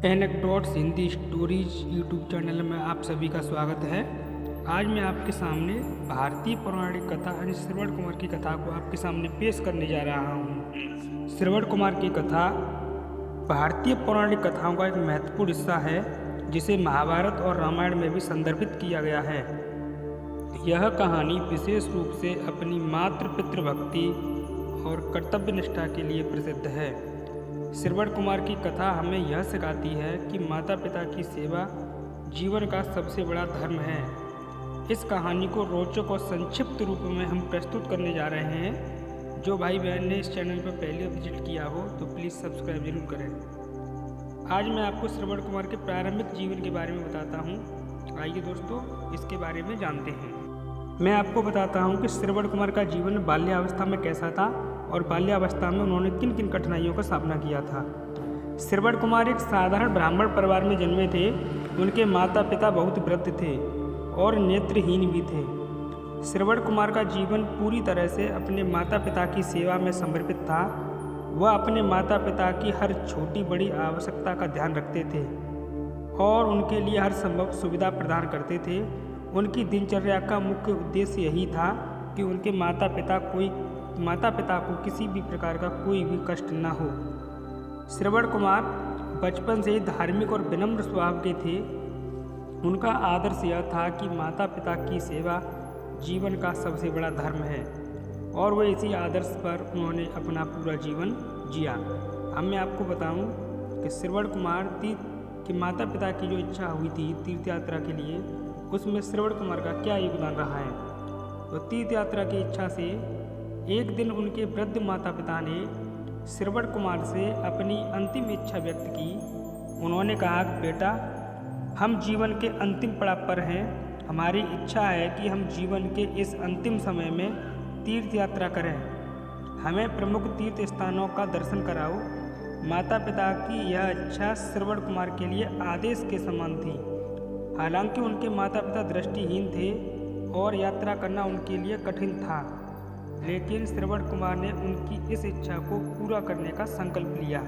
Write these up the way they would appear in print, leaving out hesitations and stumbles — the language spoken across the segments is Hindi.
Anecdotes Hindi stories YouTube channel में आप सभी का स्वागत है। आज मैं आपके सामने भारतीय पौराणिक कथा यानी श्रवण कुमार की कथा को आपके सामने पेश करने जा रहा हूँ। श्रवण कुमार की कथा भारतीय पौराणिक कथाओं का एक महत्वपूर्ण हिस्सा है, जिसे महाभारत और रामायण में भी संदर्भित किया गया है। यह कहानी विशेष रूप से अपनी मातृ पितृभक्ति और कर्तव्य निष्ठा के लिए प्रसिद्ध है। श्रवण कुमार की कथा हमें यह सिखाती है कि माता पिता की सेवा जीवन का सबसे बड़ा धर्म है। इस कहानी को रोचक और संक्षिप्त रूप में हम प्रस्तुत करने जा रहे हैं। जो भाई बहन ने इस चैनल पर पहले विजिट किया हो तो प्लीज़ सब्सक्राइब जरूर करें। आज मैं आपको श्रवण कुमार के प्रारंभिक जीवन के बारे में बताता हूँ। आइए दोस्तों, इसके बारे में जानते हैं। मैं आपको बताता हूँ कि श्रवण कुमार का जीवन बाल्यावस्था में कैसा था और बाल्यावस्था में उन्होंने किन किन कठिनाइयों का सामना किया था। श्रवण कुमार एक साधारण ब्राह्मण परिवार में जन्मे थे। उनके माता पिता बहुत वृद्ध थे और नेत्रहीन भी थे। श्रवण कुमार का जीवन पूरी तरह से अपने माता पिता की सेवा में समर्पित था। वह अपने माता पिता की हर छोटी बड़ी आवश्यकता का ध्यान रखते थे और उनके लिए हर संभव सुविधा प्रदान करते थे। उनकी दिनचर्या का मुख्य उद्देश्य यही था कि उनके माता पिता को किसी भी प्रकार का कोई भी कष्ट न हो। श्रवण कुमार बचपन से ही धार्मिक और विनम्र स्वभाव के थे। उनका आदर्श यह था कि माता पिता की सेवा जीवन का सबसे बड़ा धर्म है और वह इसी आदर्श पर उन्होंने अपना पूरा जीवन जिया। अब मैं आपको बताऊं कि श्रवण कुमार के माता पिता की जो इच्छा हुई थी तीर्थ यात्रा के लिए, उसमें श्रवण कुमार का क्या योगदान रहा है। तो तीर्थ यात्रा की इच्छा से एक दिन उनके वृद्ध माता पिता ने श्रवण कुमार से अपनी अंतिम इच्छा व्यक्त की। उन्होंने कहा, बेटा, हम जीवन के अंतिम पड़ाव पर हैं। हमारी इच्छा है कि हम जीवन के इस अंतिम समय में तीर्थ यात्रा करें। हमें प्रमुख तीर्थ स्थानों का दर्शन कराओ। माता पिता की यह इच्छा श्रवण कुमार के लिए आदेश के समान थी। हालांकि उनके माता पिता दृष्टिहीन थे और यात्रा करना उनके लिए कठिन था, लेकिन श्रवण कुमार ने उनकी इस इच्छा को पूरा करने का संकल्प लिया।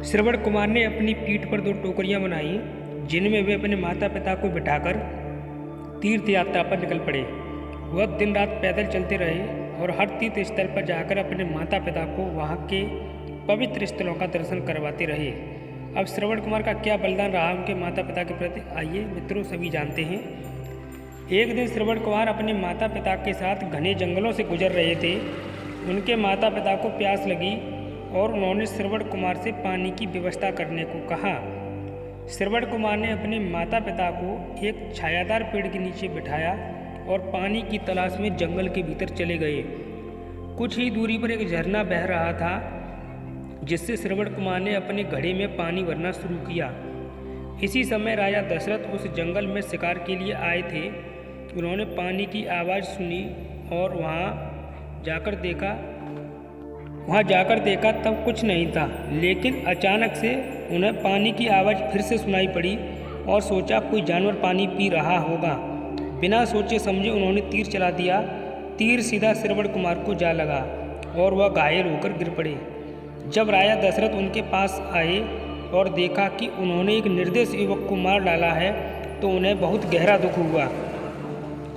श्रवण कुमार ने अपनी पीठ पर 2 टोकरियां बनाई, जिनमें वे अपने माता पिता को बिठाकर तीर्थ यात्रा पर निकल पड़े। वह दिन रात पैदल चलते रहे और हर तीर्थ स्थल पर जाकर अपने माता पिता को वहां के पवित्र स्थलों का दर्शन करवाते रहे। अब श्रवण कुमार का क्या बलिदान रहा उनके माता पिता के प्रति, आइए मित्रों सभी जानते हैं। एक दिन श्रवण कुमार अपने माता पिता के साथ घने जंगलों से गुजर रहे थे। उनके माता पिता को प्यास लगी और उन्होंने श्रवण कुमार से पानी की व्यवस्था करने को कहा। श्रवण कुमार ने अपने माता पिता को एक छायादार पेड़ के नीचे बिठाया और पानी की तलाश में जंगल के भीतर चले गए। कुछ ही दूरी पर एक झरना बह रहा था, जिससे श्रवण कुमार ने अपने घड़े में पानी भरना शुरू किया। इसी समय राजा दशरथ उस जंगल में शिकार के लिए आए थे। उन्होंने पानी की आवाज़ सुनी और वहाँ जाकर देखा तब कुछ नहीं था, लेकिन अचानक से उन्हें पानी की आवाज़ फिर से सुनाई पड़ी और सोचा कोई जानवर पानी पी रहा होगा। बिना सोचे समझे उन्होंने तीर चला दिया। तीर सीधा श्रवण कुमार को जा लगा और वह घायल होकर गिर पड़े। जब राजा दशरथ उनके पास आए और देखा कि उन्होंने एक निर्दोष युवक को मार डाला है, तो उन्हें बहुत गहरा दुख हुआ।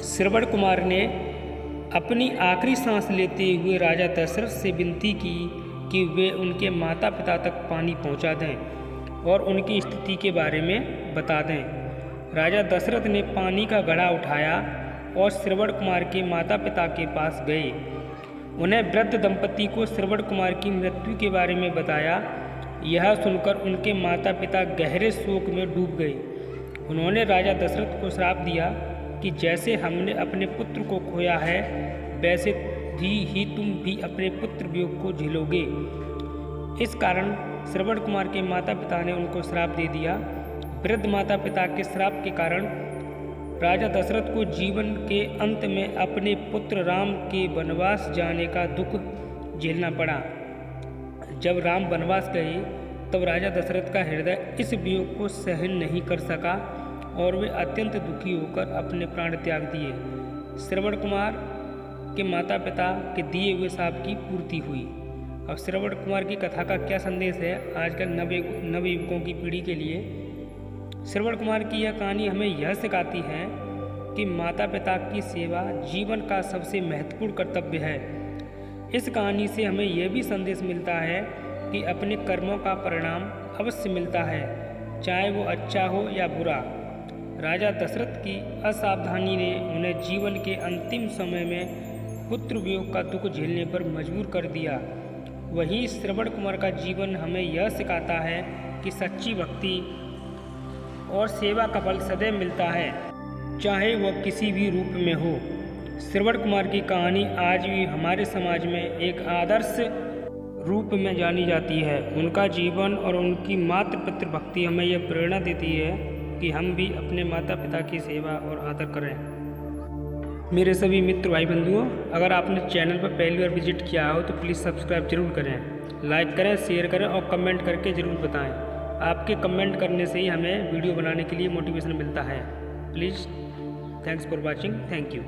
श्रवण कुमार ने अपनी आखिरी सांस लेते हुए राजा दशरथ से विनती की कि वे उनके माता पिता तक पानी पहुंचा दें और उनकी स्थिति के बारे में बता दें। राजा दशरथ ने पानी का घड़ा उठाया और श्रवण कुमार के माता पिता के पास गए। उन्हें वृद्ध दंपति को श्रवण कुमार की मृत्यु के बारे में बताया। यह सुनकर उनके माता पिता गहरे शोक में डूब गए। उन्होंने राजा दशरथ को श्राप दिया कि जैसे हमने अपने पुत्र को खोया है, वैसे ही तुम भी अपने पुत्र वियोग को झेलोगे। इस कारण श्रवण कुमार के माता पिता ने उनको श्राप दे दिया। वृद्ध माता पिता के श्राप के कारण राजा दशरथ को जीवन के अंत में अपने पुत्र राम के वनवास जाने का दुख झेलना पड़ा। जब राम वनवास गए तब राजा दशरथ का हृदय इस वियोग को सहन नहीं कर सका और वे अत्यंत दुखी होकर अपने प्राण त्याग दिए। श्रवण कुमार के माता पिता के दिए हुए शाप की पूर्ति हुई। अब श्रवण कुमार की कथा का क्या संदेश है आजकल नवयुवकों की पीढ़ी के लिए। श्रवण कुमार की यह कहानी हमें यह सिखाती है कि माता पिता की सेवा जीवन का सबसे महत्वपूर्ण कर्तव्य है। इस कहानी से हमें यह भी संदेश मिलता है कि अपने कर्मों का परिणाम अवश्य मिलता है, चाहे वो अच्छा हो या बुरा। राजा दशरथ की असावधानी ने उन्हें जीवन के अंतिम समय में पुत्र वियोग का दुख झेलने पर मजबूर कर दिया। वहीं श्रवण कुमार का जीवन हमें यह सिखाता है कि सच्ची भक्ति और सेवा का फल सदैव मिलता है, चाहे वह किसी भी रूप में हो। श्रवण कुमार की कहानी आज भी हमारे समाज में एक आदर्श रूप में जानी जाती है। उनका जीवन और उनकी मातृ पितृ भक्ति हमें यह प्रेरणा देती है कि हम भी अपने माता पिता की सेवा और आदर करें। मेरे सभी मित्र भाई बंधुओं, अगर आपने चैनल पर पहली बार विजिट किया हो तो प्लीज़ सब्सक्राइब जरूर करें, लाइक करें, शेयर करें और कमेंट करके ज़रूर बताएं। आपके कमेंट करने से ही हमें वीडियो बनाने के लिए मोटिवेशन मिलता है। Please, thanks for watching, thank you.